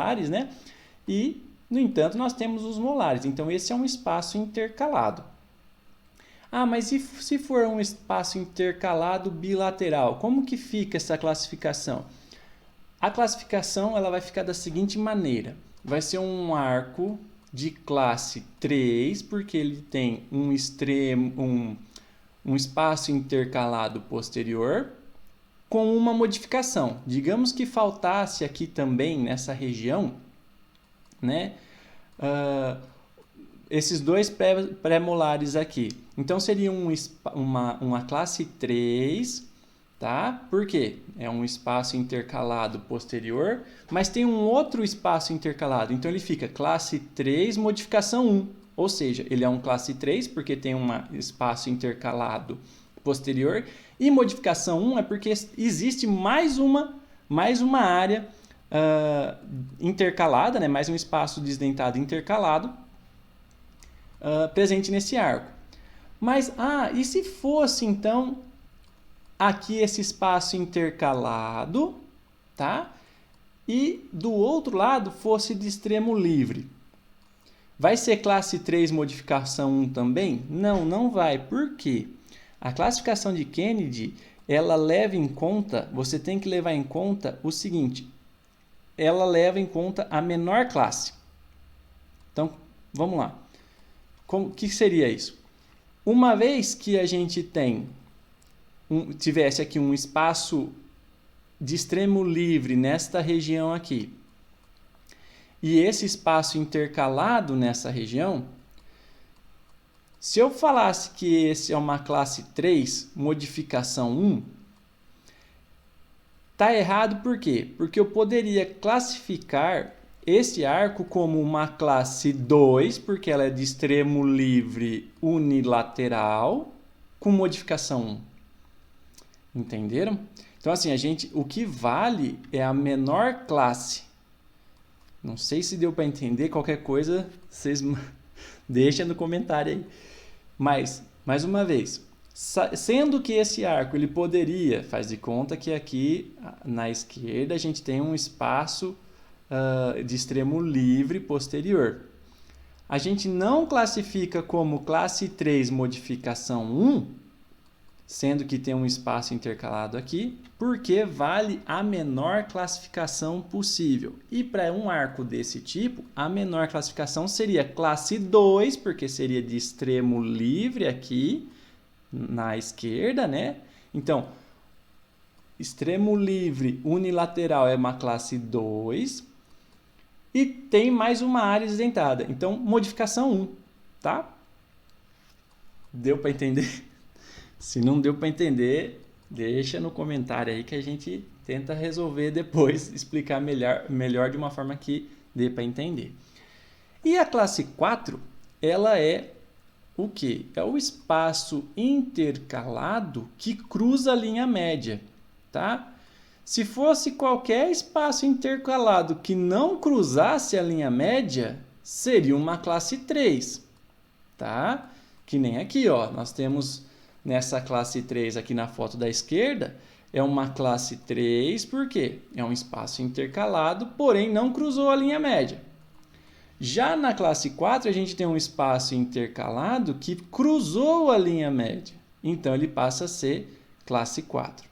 pares, né? E, no entanto, nós temos os molares. Então, esse é um espaço intercalado. Ah, mas e se for um espaço intercalado bilateral? Como que fica essa classificação? A classificação ela vai ficar da seguinte maneira. Vai ser um arco de classe 3, porque ele tem um extremo, um espaço intercalado posterior com uma modificação. Digamos que faltasse aqui também nessa região, né? Esses dois pré-molares aqui. Então, seria uma classe 3, tá? Por quê? É um espaço intercalado posterior, mas tem um outro espaço intercalado. Então, ele fica classe 3, modificação 1. Ou seja, ele é um classe 3 porque tem um espaço intercalado posterior. E modificação 1 é porque existe mais uma área intercalada, né? Mais um espaço desdentado intercalado presente nesse arco. Mas, e se fosse, então, aqui esse espaço intercalado, tá? E do outro lado fosse de extremo livre. Vai ser classe 3 modificação 1 também? Não, não vai. Por quê? A classificação de Kennedy, ela leva em conta, você tem que levar em conta o seguinte, ela leva em conta a menor classe. Então, vamos lá. O que seria isso? Uma vez que a gente tivesse aqui um espaço de extremo livre nesta região aqui, e esse espaço intercalado nessa região, se eu falasse que esse é uma classe 3, modificação 1, está errado por quê? Porque eu poderia classificar esse arco como uma classe 2, porque ela é de extremo livre unilateral, com modificação 1. Entenderam? Então, assim, o que vale é a menor classe. Não sei se deu para entender, qualquer coisa vocês deixem no comentário aí. Mas, mais uma vez, sendo que esse arco ele poderia, faz de conta que aqui na esquerda a gente tem um espaço de extremo livre posterior. A gente não classifica como classe 3 modificação 1, sendo que tem um espaço intercalado aqui, porque vale a menor classificação possível. E para um arco desse tipo, a menor classificação seria classe 2, porque seria de extremo livre aqui na esquerda, né? Então, extremo livre unilateral é uma classe 2 e tem mais uma área desdentada. Então, modificação 1, tá? Deu para entender? Se não deu para entender, deixa no comentário aí que a gente tenta resolver depois, explicar melhor de uma forma que dê para entender. E a classe 4, ela é o quê? É o espaço intercalado que cruza a linha média, tá? Se fosse qualquer espaço intercalado que não cruzasse a linha média, seria uma classe 3, tá? Que nem aqui, ó, nós temos nessa classe 3 aqui na foto da esquerda, é uma classe 3, por quê? É um espaço intercalado, porém não cruzou a linha média. Já na classe 4, a gente tem um espaço intercalado que cruzou a linha média. Então, ele passa a ser classe 4.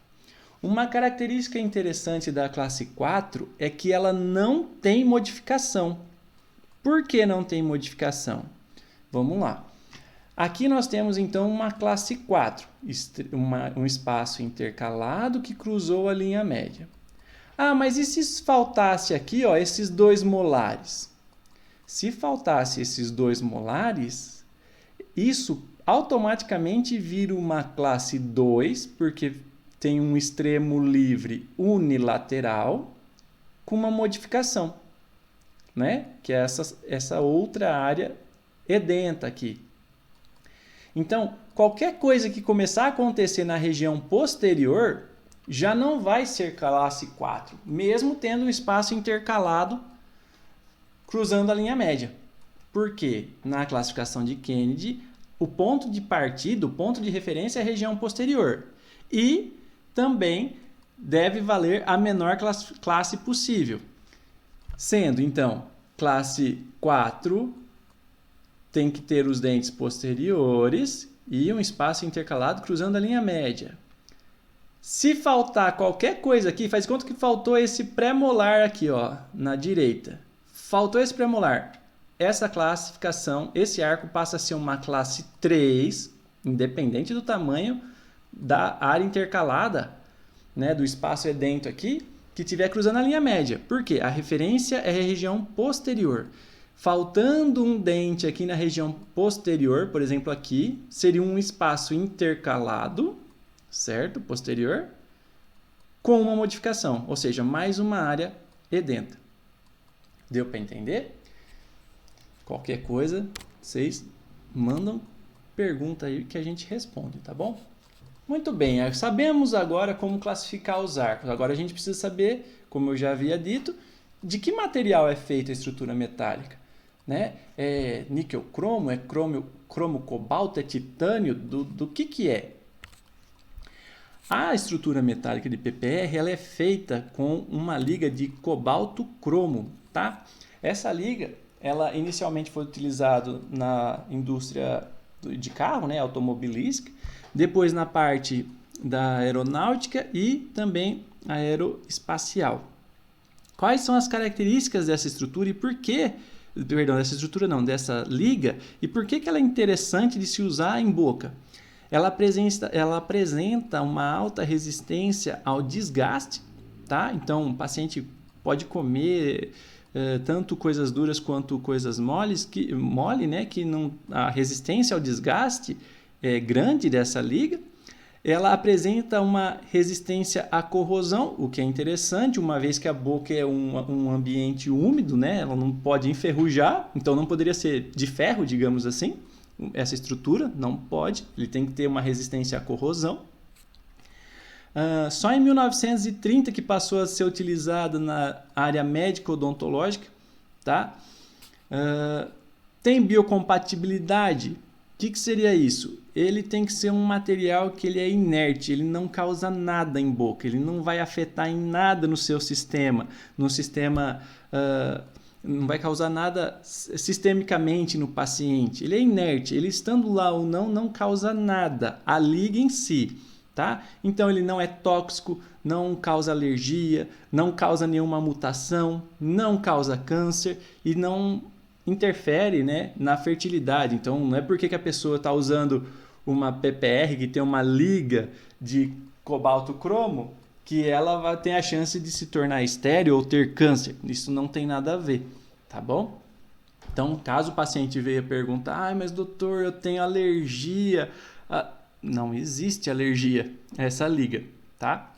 Uma característica interessante da classe 4 é que ela não tem modificação. Por que não tem modificação? Vamos lá. Aqui nós temos, então, uma classe 4, um espaço intercalado que cruzou a linha média. Mas e se faltasse aqui, ó, esses dois molares? Se faltasse esses dois molares, isso automaticamente vira uma classe 2, porque tem um extremo livre unilateral com uma modificação, né? Que é essa outra área edenta aqui. Então, qualquer coisa que começar a acontecer na região posterior já não vai ser classe 4, mesmo tendo um espaço intercalado cruzando a linha média. Por quê? Na classificação de Kennedy, o ponto de partida, o ponto de referência é a região posterior. E também deve valer a menor classe possível. Sendo, então, classe 4 tem que ter os dentes posteriores e um espaço intercalado cruzando a linha média. Se faltar qualquer coisa aqui, faz conta que faltou esse pré-molar aqui, ó, na direita. Faltou esse pré-molar. Essa classificação, esse arco passa a ser uma classe 3, independente do tamanho da área intercalada, né, do espaço edento aqui, que estiver cruzando a linha média. Por quê? A referência é a região posterior. Faltando um dente aqui na região posterior, por exemplo aqui, seria um espaço intercalado, certo? Posterior, com uma modificação, ou seja, mais uma área edenta. Deu para entender? Qualquer coisa, vocês mandam pergunta aí que a gente responde, tá bom? Muito bem, sabemos agora como classificar os arcos. Agora a gente precisa saber, como eu já havia dito, de que material é feita a estrutura metálica. Né? É níquel cromo, é cromo cobalto, é titânio, do que é? A estrutura metálica de PPR ela é feita com uma liga de cobalto cromo. Tá? Essa liga ela inicialmente foi utilizada na indústria de carro, né, automobilística, depois na parte da aeronáutica e também aeroespacial. Quais são as características dessa estrutura e por que, perdão, dessa estrutura não, dessa liga, e por que ela é interessante de se usar em boca? Ela apresenta uma alta resistência ao desgaste, tá? Então, o paciente pode comer tanto coisas duras quanto coisas moles, né? Que não, a resistência ao desgaste é grande dessa liga. Ela apresenta uma resistência à corrosão, o que é interessante, uma vez que a boca é um ambiente úmido, né? Ela não pode enferrujar, então não poderia ser de ferro, digamos assim, essa estrutura, não pode, ele tem que ter uma resistência à corrosão. Só em 1930 que passou a ser utilizada na área médica odontológica, tá? Tem biocompatibilidade. O que seria isso? Ele tem que ser um material que ele é inerte, ele não causa nada em boca, ele não vai afetar em nada no seu sistema, não vai causar nada sistemicamente no paciente. Ele é inerte, ele estando lá ou não causa nada, a liga em si. Tá? Então ele não é tóxico, não causa alergia, não causa nenhuma mutação, não causa câncer e não interfere, né, na fertilidade. Então não é porque que a pessoa está usando uma PPR que tem uma liga de cobalto cromo que ela tem a chance de se tornar estéril ou ter câncer. Isso não tem nada a ver, tá bom? Então, caso o paciente venha perguntar, mas doutor, eu tenho alergia, não existe alergia a essa liga, tá?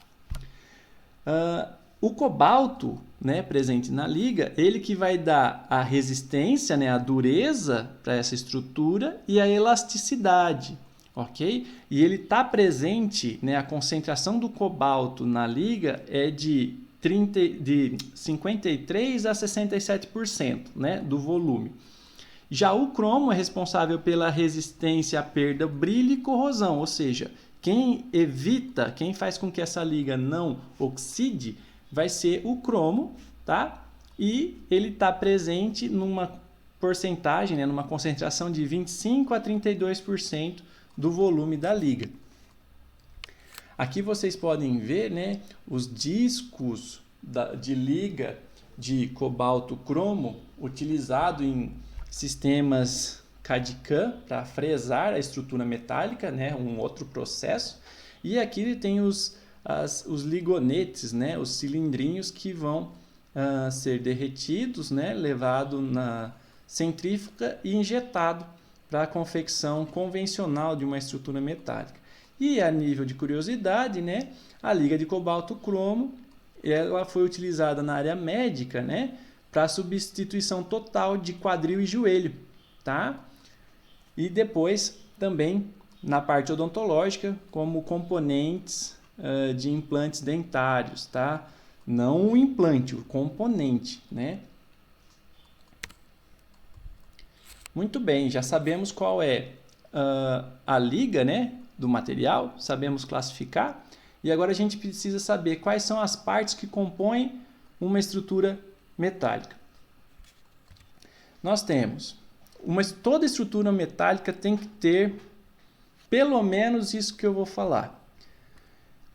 O cobalto, né, presente na liga, ele que vai dar a resistência, né, a dureza para essa estrutura e a elasticidade, ok? E ele está presente, né, a concentração do cobalto na liga é de 53% a 67%, né, do volume. Já o cromo é responsável pela resistência à perda, brilho e corrosão, ou seja, quem faz com que essa liga não oxide, vai ser o cromo, tá? E ele está presente numa porcentagem, né, numa concentração de 25% a 32% do volume da liga. Aqui vocês podem ver, né, os discos de liga de cobalto cromo utilizado em sistemas CAD/CAM para fresar a estrutura metálica, né, um outro processo. E aqui tem os ligonetes, né, os cilindrinhos que vão ser derretidos, né, levado na centrífuga e injetado para a confecção convencional de uma estrutura metálica. E a nível de curiosidade, né, a liga de cobalto cromo ela foi utilizada na área médica, né, para substituição total de quadril e joelho, tá? E depois também na parte odontológica como componentes de implantes dentários, tá? Não o implante, o componente, né? Muito bem, já sabemos qual é a liga, né, do material, sabemos classificar e agora a gente precisa saber quais são as partes que compõem uma estrutura metálica. Nós temos toda estrutura metálica tem que ter pelo menos isso que eu vou falar: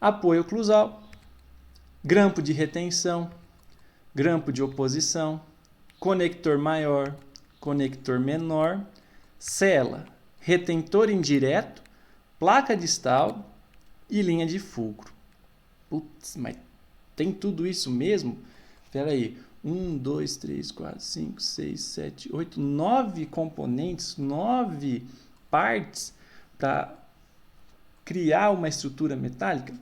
apoio oclusal, grampo de retenção, grampo de oposição, conector maior, conector menor, cela, retentor indireto, placa distal e linha de fulcro. Putz, mas tem tudo isso mesmo? Espera aí. 1, 2, 3, 4, 5, 6, 7, 8, 9 componentes, 9 partes para criar uma estrutura metálica?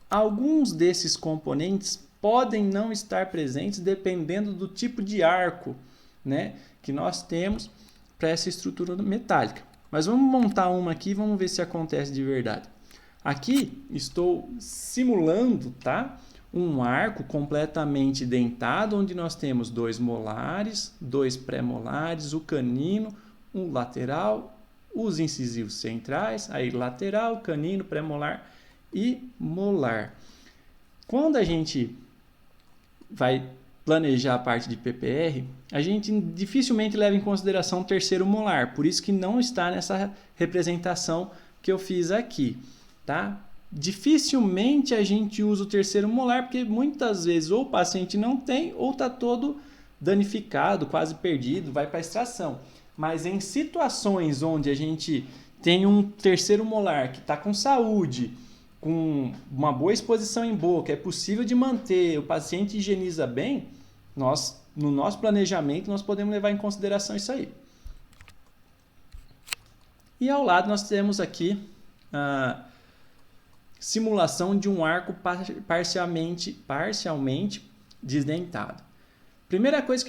Alguns desses componentes podem não estar presentes dependendo do tipo de arco, né, que nós temos para essa estrutura metálica. Mas vamos montar uma aqui e vamos ver se acontece de verdade. Aqui estou simulando, tá, um arco completamente dentado, onde nós temos 2 molares, 2 pré-molares, o canino, um lateral, os incisivos centrais, aí lateral, canino, pré-molar e molar. Quando a gente vai planejar a parte de PPR, a gente dificilmente leva em consideração o terceiro molar, por isso que não está nessa representação que eu fiz aqui, tá? Dificilmente a gente usa o terceiro molar, porque muitas vezes ou o paciente não tem ou está todo danificado, quase perdido, vai para a extração. Mas em situações onde a gente tem um terceiro molar que está com saúde, com uma boa exposição em boca, é possível de manter, o paciente higieniza bem, no nosso planejamento nós podemos levar em consideração isso aí. E ao lado nós temos aqui a simulação de um arco parcialmente desdentado. Primeira coisa que